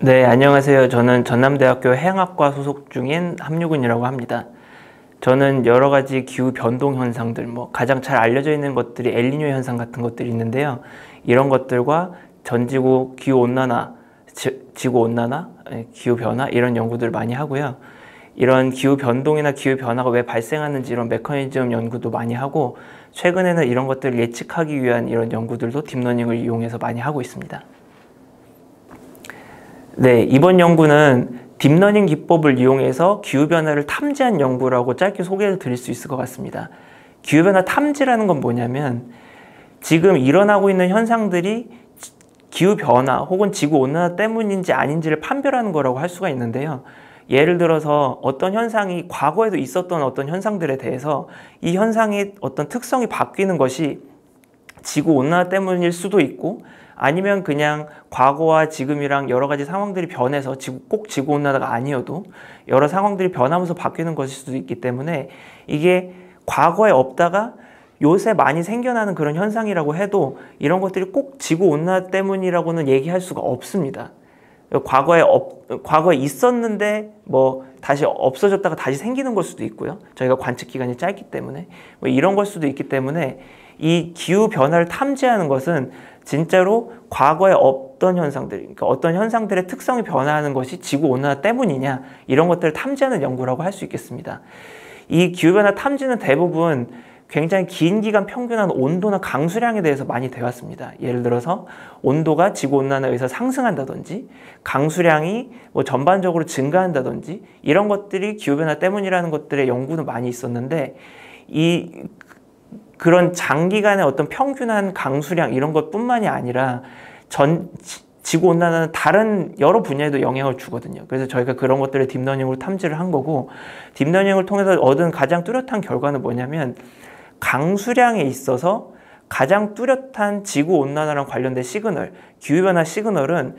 네, 안녕하세요. 저는 전남대학교 해양학과 소속 중인 함유근이라고 합니다. 저는 여러 가지 기후 변동 현상들, 가장 잘 알려져 있는 것들이 엘니뇨 현상 같은 것들이 있는데요. 이런 것들과 전지구 기후 온난화, 지구 온난화, 기후 변화 이런 연구들 많이 하고요. 이런 기후 변동이나 기후 변화가 왜 발생하는지 이런 메커니즘 연구도 많이 하고, 최근에는 이런 것들을 예측하기 위한 이런 연구들도 딥러닝을 이용해서 많이 하고 있습니다. 네, 이번 연구는 딥러닝 기법을 이용해서 기후변화를 탐지한 연구라고 짧게 소개를 드릴 수 있을 것 같습니다. 기후변화 탐지라는 건 뭐냐면 지금 일어나고 있는 현상들이 기후변화 혹은 지구온난화 때문인지 아닌지를 판별하는 거라고 할 수가 있는데요. 예를 들어서 어떤 현상이 과거에도 있었던 어떤 현상들에 대해서 이 현상의 어떤 특성이 바뀌는 것이 지구온난화 때문일 수도 있고, 아니면 그냥 과거와 지금이랑 여러 가지 상황들이 변해서 꼭 지구온난화가 아니어도 여러 상황들이 변하면서 바뀌는 것일 수도 있기 때문에, 이게 과거에 없다가 요새 많이 생겨나는 그런 현상이라고 해도 이런 것들이 꼭 지구온난화 때문이라고는 얘기할 수가 없습니다. 과거에 있었는데 다시 없어졌다가 다시 생기는 걸 수도 있고요. 저희가 관측 기간이 짧기 때문에 이런 걸 수도 있기 때문에, 이 기후 변화를 탐지하는 것은 진짜로 과거에 없던 현상들, 그러니까 어떤 현상들의 특성이 변화하는 것이 지구 온난화 때문이냐, 이런 것들을 탐지하는 연구라고 할 수 있겠습니다. 이 기후 변화 탐지는 대부분 굉장히 긴 기간 평균한 온도나 강수량에 대해서 많이 되었습니다. 예를 들어서 온도가 지구 온난화에 의해서 상승한다든지 강수량이 전반적으로 증가한다든지 이런 것들이 기후 변화 때문이라는 것들의 연구는 많이 있었는데, 그런 장기간의 어떤 평균한 강수량 이런 것뿐만이 아니라 지구온난화는 다른 여러 분야에도 영향을 주거든요. 그래서 저희가 그런 것들을 딥러닝으로 탐지를 한 거고, 딥러닝을 통해서 얻은 가장 뚜렷한 결과는 뭐냐면, 강수량에 있어서 가장 뚜렷한 지구온난화랑 관련된 시그널, 기후변화 시그널은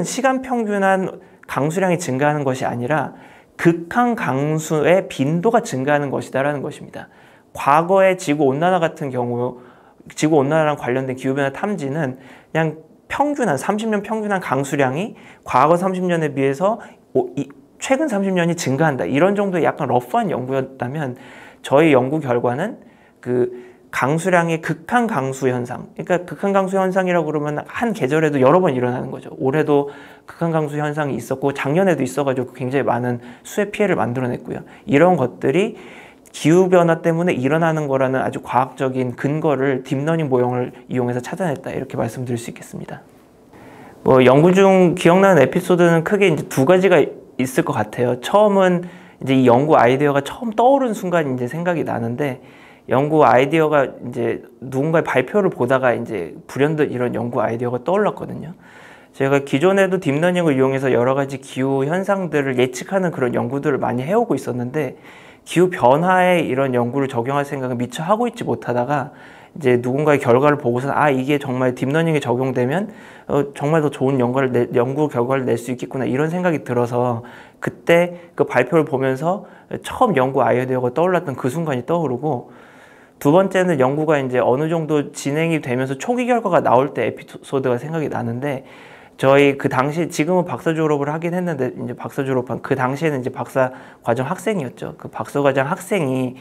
시간 평균한 강수량이 증가하는 것이 아니라 극한 강수의 빈도가 증가하는 것이다라는 것입니다. 과거의 지구온난화 같은 경우, 지구온난화랑 관련된 기후변화 탐지는 그냥 30년 평균한 강수량이 과거 30년에 비해서 최근 30년이 증가한다, 이런 정도의 약간 러프한 연구였다면, 저희 연구 결과는 강수량의 극한 강수 현상, 그러니까 극한 강수 현상이라고 그러면 한 계절에도 여러 번 일어나는 거죠. 올해도 극한 강수 현상이 있었고 작년에도 있어가지고 굉장히 많은 수해 피해를 만들어냈고요. 이런 것들이 기후변화 때문에 일어나는 거라는 아주 과학적인 근거를 딥러닝 모형을 이용해서 찾아냈다, 이렇게 말씀드릴 수 있겠습니다. 연구 중 기억나는 에피소드는 크게 이제 두 가지가 있을 것 같아요. 처음은 이제 이 연구 아이디어가 처음 떠오른 순간 이제 생각이 나는데, 연구 아이디어가 이제 누군가의 발표를 보다가 이제 불현듯 이런 연구 아이디어가 떠올랐거든요. 제가 기존에도 딥러닝을 이용해서 여러 가지 기후 현상들을 예측하는 그런 연구들을 많이 해오고 있었는데, 기후 변화에 이런 연구를 적용할 생각은 미처 하고 있지 못하다가 이제 누군가의 결과를 보고서 이게 정말 딥러닝에 적용되면 정말 더 좋은 연구 결과를 낼 수 있겠구나, 이런 생각이 들어서 그때 그 발표를 보면서 처음 연구 아이디어가 떠올랐던 그 순간이 떠오르고, 두 번째는 연구가 이제 어느 정도 진행이 되면서 초기 결과가 나올 때 에피소드가 생각이 나는데, 저희 그 당시, 지금은 박사 졸업을 하긴 했는데 이제 박사 졸업한 그 당시에는 이제 박사 과정 학생이었죠. 그 박사 과정 학생이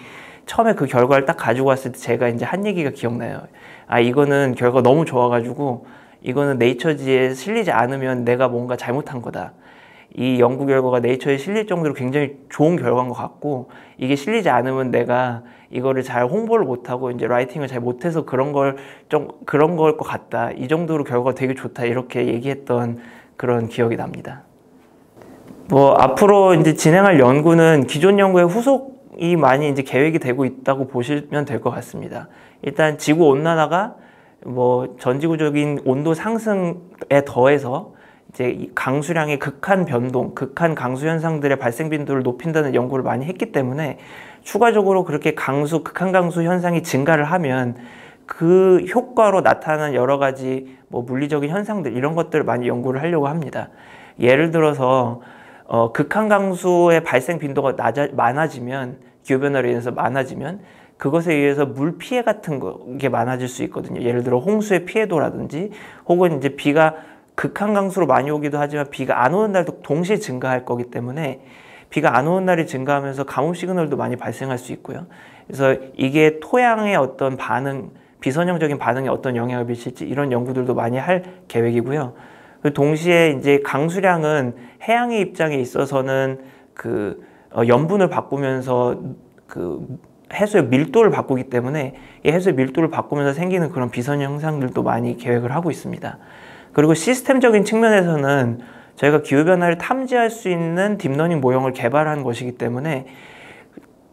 처음에 그 결과를 딱 가지고 왔을 때 제가 이제 한 얘기가 기억나요. 이거는 결과가 너무 좋아가지고 이거는 네이처지에 실리지 않으면 내가 뭔가 잘못한 거다. 이 연구 결과가 네이처에 실릴 정도로 굉장히 좋은 결과인 것 같고, 이게 실리지 않으면 내가 이거를 잘 홍보를 못하고 이제 라이팅을 잘 못해서 그런 걸 것 같다. 이 정도로 결과가 되게 좋다, 이렇게 얘기했던 그런 기억이 납니다. 앞으로 이제 진행할 연구는 기존 연구의 후속이 많이 이제 계획이 되고 있다고 보시면 될 것 같습니다. 일단 지구 온난화가 전지구적인 온도 상승에 더해서 이제 강수량의 극한 변동, 극한 강수 현상들의 발생 빈도를 높인다는 연구를 많이 했기 때문에, 추가적으로 그렇게 극한 강수 현상이 증가를 하면 그 효과로 나타나는 여러 가지 물리적인 현상들, 이런 것들을 많이 연구를 하려고 합니다. 예를 들어서 극한 강수의 발생 빈도가 많아지면, 기후변화로 인해서 많아지면 그것에 의해서 물 피해 같은 게 많아질 수 있거든요. 예를 들어 홍수의 피해도라든지, 혹은 이제 비가 극한 강수로 많이 오기도 하지만 비가 안 오는 날도 동시에 증가할 거기 때문에 비가 안 오는 날이 증가하면서 가뭄 시그널도 많이 발생할 수 있고요. 그래서 이게 토양의 어떤 반응, 비선형적인 반응에 어떤 영향을 미칠지 이런 연구들도 많이 할 계획이고요. 동시에 이제 강수량은 해양의 입장에 있어서는 염분을 바꾸면서 해수의 밀도를 바꾸기 때문에 이 해수의 밀도를 바꾸면서 생기는 그런 비선형 현상들도 많이 계획을 하고 있습니다. 그리고 시스템적인 측면에서는 저희가 기후변화를 탐지할 수 있는 딥러닝 모형을 개발한 것이기 때문에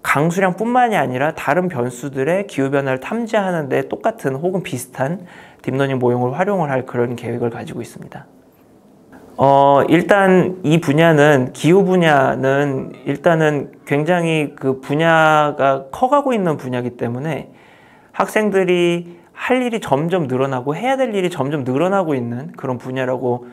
강수량뿐만이 아니라 다른 변수들의 기후변화를 탐지하는 데 똑같은 혹은 비슷한 딥러닝 모형을 활용을 할 그런 계획을 가지고 있습니다. 일단 이 분야는 기후 분야는 일단은 굉장히 그 분야가 커가고 있는 분야이기 때문에 학생들이 할 일이 점점 늘어나고 해야 될 일이 점점 늘어나고 있는 그런 분야라고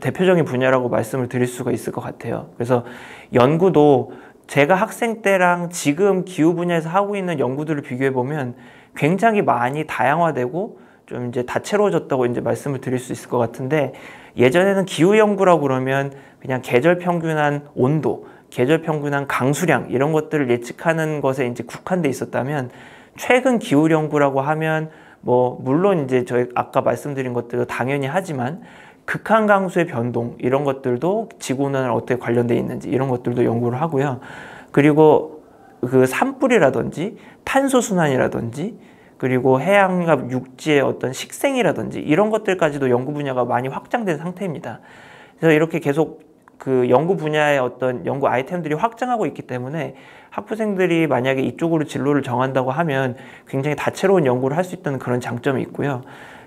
대표적인 분야라고 말씀을 드릴 수가 있을 것 같아요. 그래서 연구도 제가 학생 때랑 지금 기후 분야에서 하고 있는 연구들을 비교해 보면 굉장히 많이 다양화되고 좀 이제 다채로워졌다고 이제 말씀을 드릴 수 있을 것 같은데 예전에는 기후 연구라고 그러면 그냥 계절 평균한 온도, 계절 평균한 강수량 이런 것들을 예측하는 것에 이제 국한돼 있었다면 최근 기후 연구라고 하면 물론 이제 저희 아까 말씀드린 것들도 당연히 하지만 극한 강수의 변동 이런 것들도 지구온난화랑 어떻게 관련돼 있는지 이런 것들도 연구를 하고요. 그리고 그 산불이라든지 탄소 순환이라든지 그리고 해양과 육지의 어떤 식생이라든지 이런 것들까지도 연구 분야가 많이 확장된 상태입니다. 그래서 이렇게 계속 그 연구 분야의 어떤 연구 아이템들이 확장하고 있기 때문에 학부생들이 만약에 이쪽으로 진로를 정한다고 하면 굉장히 다채로운 연구를 할 수 있다는 그런 장점이 있고요.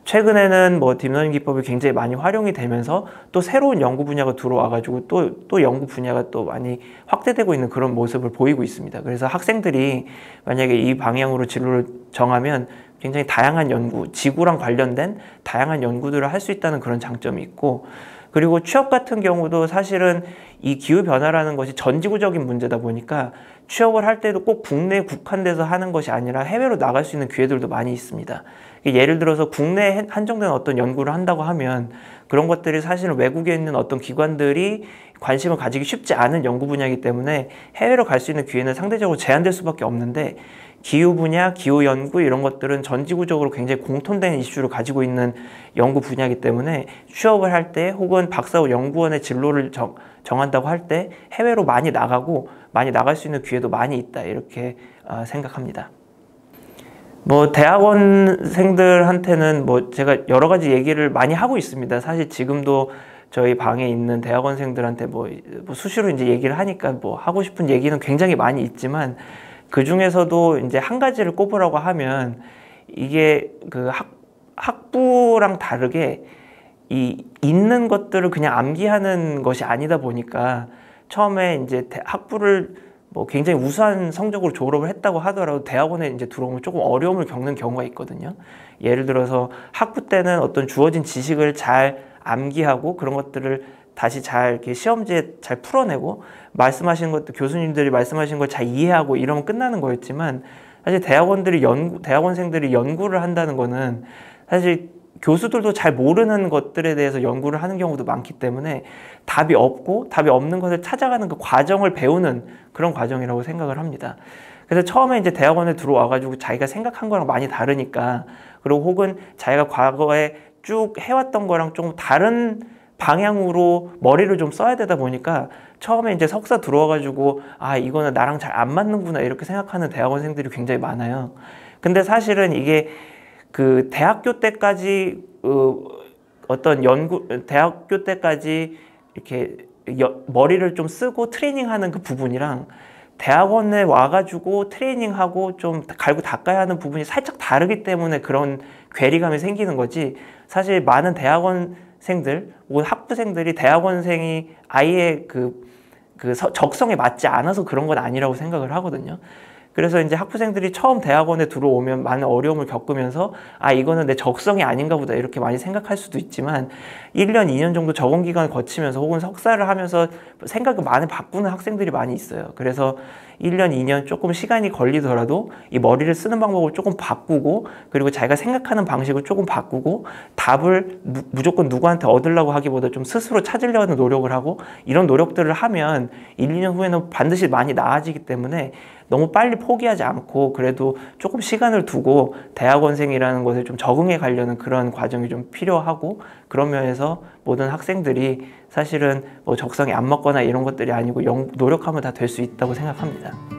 최근에는 딥러닝 기법이 굉장히 많이 활용이 되면서 또 새로운 연구 분야가 들어와가지고 또 연구 분야가 또 많이 확대되고 있는 그런 모습을 보이고 있습니다. 그래서 학생들이 만약에 이 방향으로 진로를 정하면 굉장히 다양한 연구, 지구랑 관련된 다양한 연구들을 할 수 있다는 그런 장점이 있고 그리고 취업 같은 경우도 사실은 이 기후변화라는 것이 전지구적인 문제다 보니까 취업을 할 때도 꼭 국내에 국한돼서 하는 것이 아니라 해외로 나갈 수 있는 기회들도 많이 있습니다. 예를 들어서 국내에 한정된 어떤 연구를 한다고 하면 그런 것들이 사실은 외국에 있는 어떤 기관들이 관심을 가지기 쉽지 않은 연구 분야이기 때문에 해외로 갈 수 있는 기회는 상대적으로 제한될 수밖에 없는데 기후 분야, 기후 연구 이런 것들은 전지구적으로 굉장히 공통된 이슈를 가지고 있는 연구 분야이기 때문에 취업을 할 때 혹은 박사후 연구원의 진로를 정한다고 할 때 해외로 많이 나가고 많이 나갈 수 있는 기회도 많이 있다 이렇게 생각합니다. 대학원생들한테는 제가 여러 가지 얘기를 많이 하고 있습니다. 사실 지금도 저희 방에 있는 대학원생들한테 수시로 이제 얘기를 하니까 하고 싶은 얘기는 굉장히 많이 있지만 그 중에서도 이제 한 가지를 꼽으라고 하면 이게 그 학부랑 다르게 이 있는 것들을 그냥 암기하는 것이 아니다 보니까 처음에 이제 학부를 굉장히 우수한 성적으로 졸업을 했다고 하더라도 대학원에 이제 들어오면 조금 어려움을 겪는 경우가 있거든요. 예를 들어서 학부 때는 어떤 주어진 지식을 잘 암기하고 그런 것들을 다시 잘 이렇게 시험지에 잘 풀어내고 말씀하신 것들 교수님들이 말씀하신 걸 잘 이해하고 이러면 끝나는 거였지만 사실 대학원생들이 연구를 한다는 거는 사실 교수들도 잘 모르는 것들에 대해서 연구를 하는 경우도 많기 때문에 답이 없고 답이 없는 것을 찾아가는 그 과정을 배우는 그런 과정이라고 생각을 합니다. 그래서 처음에 이제 대학원에 들어와가지고 자기가 생각한 거랑 많이 다르니까 그리고 혹은 자기가 과거에 쭉 해왔던 거랑 좀 다른 방향으로 머리를 좀 써야 되다 보니까 처음에 이제 석사 들어와가지고 이거는 나랑 잘 안 맞는구나 이렇게 생각하는 대학원생들이 굉장히 많아요. 근데 사실은 이게 그 대학교 때까지 대학교 때까지 이렇게 머리를 좀 쓰고 트레이닝하는 그 부분이랑 대학원에 와가지고 트레이닝하고 좀 갈고 닦아야 하는 부분이 살짝 다르기 때문에 그런 괴리감이 생기는 거지 사실 많은 대학원생들 혹은 학부생들이 대학원생이 아예 적성에 맞지 않아서 그런 건 아니라고 생각을 하거든요. 그래서 이제 학부생들이 처음 대학원에 들어오면 많은 어려움을 겪으면서 이거는 내 적성이 아닌가 보다 이렇게 많이 생각할 수도 있지만 1년, 2년 정도 적응 기간을 거치면서 혹은 석사를 하면서 생각을 많이 바꾸는 학생들이 많이 있어요. 그래서 1년, 2년 조금 시간이 걸리더라도 이 머리를 쓰는 방법을 조금 바꾸고 그리고 자기가 생각하는 방식을 조금 바꾸고 답을 무조건 누구한테 얻으려고 하기보다 좀 스스로 찾으려는 노력을 하고 이런 노력들을 하면 1, 2년 후에는 반드시 많이 나아지기 때문에 너무 빨리 포기하지 않고 그래도 조금 시간을 두고 대학원생이라는 것에 좀 적응해 가려는 그런 과정이 좀 필요하고 그런 면에서 모든 학생들이 사실은 뭐 적성에 안 맞거나 이런 것들이 아니고 노력하면 다 될 수 있다고 생각합니다.